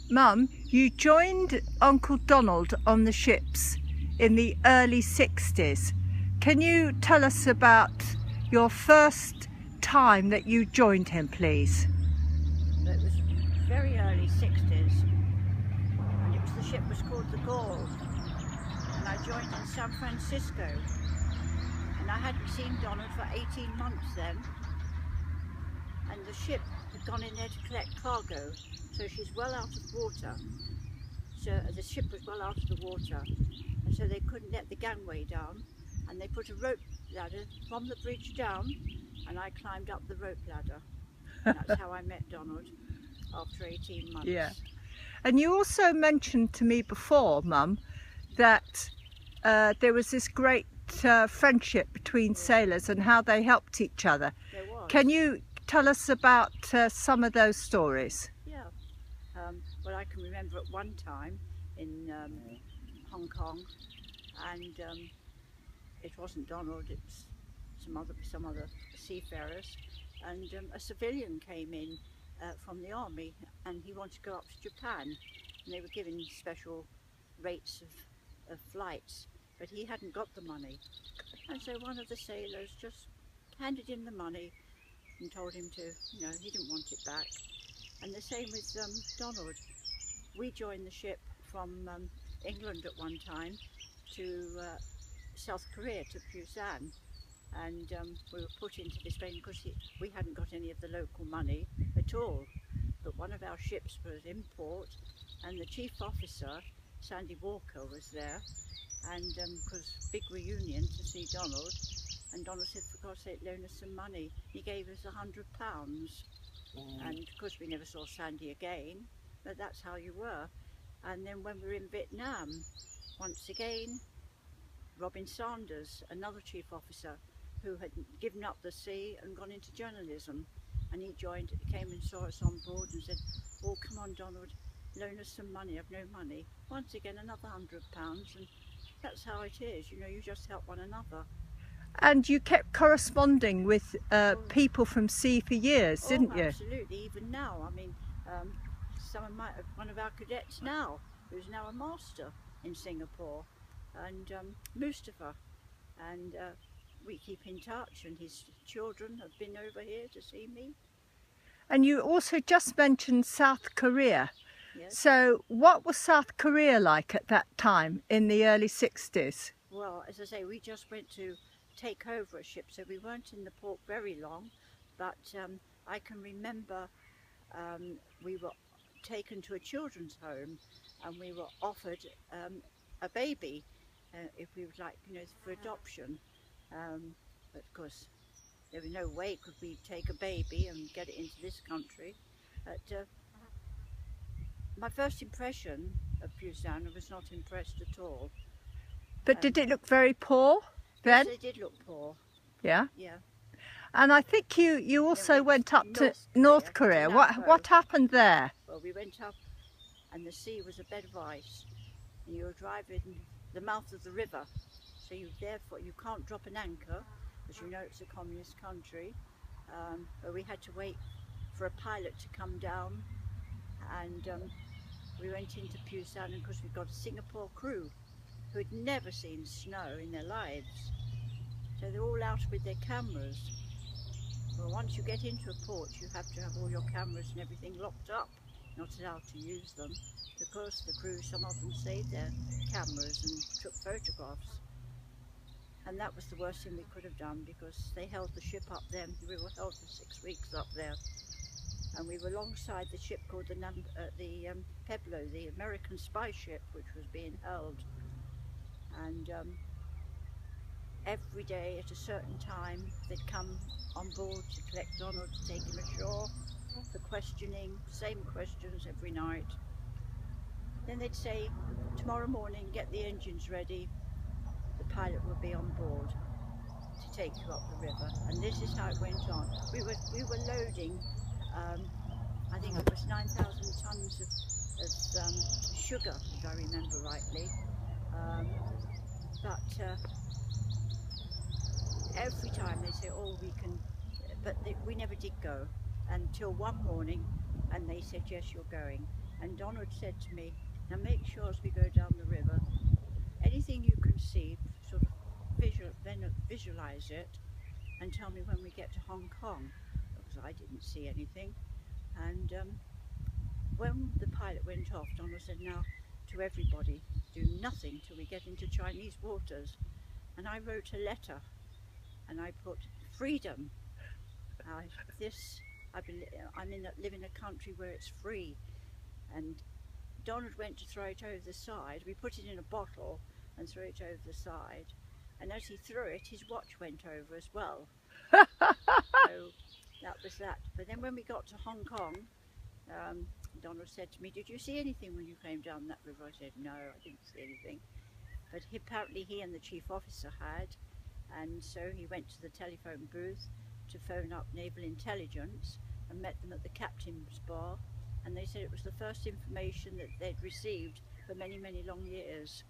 Mum, you joined Uncle Donald on the ships in the early 60s. Can you tell us about your first time that you joined him, please? It was very early 60s, and the ship was called the Gaul, and I joined in San Francisco, and I hadn't seen Donald for 18 months then, and the ship had gone in there to collect cargo, so she's well out of water. So the ship was well out of the water, and so they couldn't let the gangway down, and they put a rope ladder from the bridge down, and I climbed up the rope ladder. That's how I met Donald after 18 months. Yeah. And you also mentioned to me before, Mum, that there was this great friendship between sailors and how they helped each other. There was. Can you tell us about some of those stories? Yeah. Well, I can remember at one time in Hong Kong, and it wasn't Donald, it was some other seafarers, and a civilian came in from the army, and he wanted to go up to Japan, and they were giving special rates of flights, but he hadn't got the money, and so one of the sailors just handed him the money and told him to, he didn't want it back. And the same with Donald. We joined the ship from England at one time to South Korea, to Busan, and we were put into this plane because we hadn't got any of the local money at all. But one of our ships was in port, and the chief officer, Sandy Walker, was there, and because big reunion to see Donald, and Donald said, for God's sake, loan us some money. He gave us £100, and of course we never saw Sandy again, but that's how you were. And then when we were in Vietnam, once again, Robin Sanders, another chief officer who had given up the sea and gone into journalism, and he came and saw us on board and said, oh, come on Donald, loan us some money. I've no money. Once again, another £100, and that's how it is, you just help one another. And you kept corresponding with people from sea for years, didn't you? Absolutely, even now. I mean, one of our cadets now, who's now a master in Singapore, and Mustafa, and we keep in touch, and his children have been over here to see me. And you also just mentioned South Korea. Yes. So what was South Korea like at that time in the early 60s? Well, as I say, we just went to take over a ship, so we weren't in the port very long, but I can remember we were taken to a children's home, and we were offered a baby if we would like, for adoption, but of course there was no way could we take a baby and get it into this country. But my first impression of Busan, I was not impressed at all. But did it look very poor then? Yes, it did look poor. Yeah? Yeah. And I think you also went up to North Korea. What happened there? Well, we went up, and the sea was a bed of ice, and you were driving the mouth of the river, so you can't drop an anchor, because it's a communist country. But we had to wait for a pilot to come down, and we went into Busan, and because we've got a Singapore crew who had never seen snow in their lives, so they're all out with their cameras. Well, once you get into a port, you have to have all your cameras and everything locked up, not allowed to use them, because the crew, some of them saved their cameras and took photographs. And that was the worst thing we could have done, because they held the ship up there. We were held for 6 weeks up there, and we were alongside the ship called the Pueblo, the American spy ship, which was being held. And every day at a certain time they'd come on board to collect Donald, to take him ashore for questioning, same questions every night. Then they'd say, tomorrow morning get the engines ready, the pilot will be on board to take you up the river. And this is how it went on. We were loading, I think it was 9,000 tons of sugar, if I remember rightly. But every time they say, oh, we can, but we never did go until one morning, and they said, yes, you're going. And Donald said to me, now make sure as we go down the river, anything you can see, sort of visualize it, and tell me when we get to Hong Kong, because I didn't see anything. And when the pilot went off, Donald said, now to everybody, do nothing till we get into Chinese waters. And I wrote a letter and I put freedom. I live in a country where it's free. And Donald went to throw it over the side. We put it in a bottle and threw it over the side. And as he threw it, his watch went over as well. So that was that. But then when we got to Hong Kong, Donald said to me, did you see anything when you came down that river? I said, no, I didn't see anything. But apparently he and the chief officer had, and so he went to the telephone booth to phone up Naval Intelligence and met them at the captain's bar, and they said it was the first information that they'd received for many, many long years.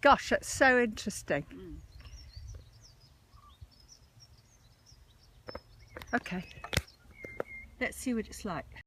Gosh, that's so interesting. Okay, let's see what it's like.